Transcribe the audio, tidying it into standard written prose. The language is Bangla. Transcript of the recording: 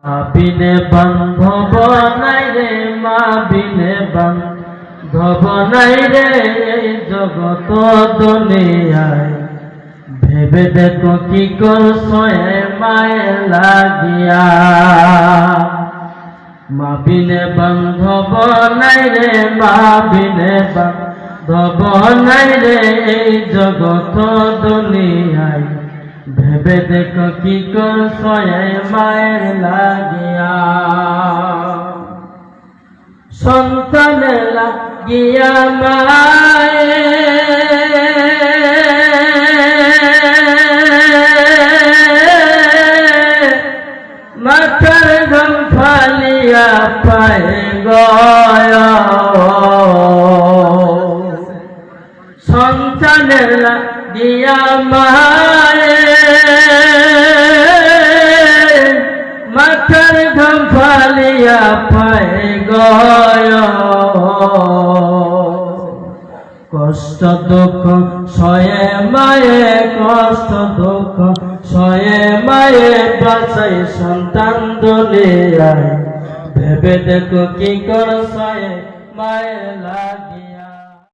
মা বিনে বান্ধব নাই রে, মা বিনে বান্ধব নাই রে, এই জগত দুনিয়ায়। ভেবে দেখো কি করছো এ মায়ের লাগিয়া। মা বিনে বান্ধব নাই রে, মা বিনে বান্ধব নাই রে, এই জগত দুনিয়ায়। ভেবে দেখো কি করছো এ মায়ের লাগিয়া। সন্তানের লাগিয়া মায়ে মাথার ঘাম ফালিয়া পায়ে গয়। সন্তানের লাগিয়া মায়ে মাথার ঘাম ফালিয়া পায়ে গয়। কষ্ট দুঃখ সয়ে মায়ে, কষ্ট দুঃখ সয়ে মায়ে, বাঁচাই সন্তান দুনিয়ায়। ভেবে দেখো কি করছো এ মায়ের লাগিয়া।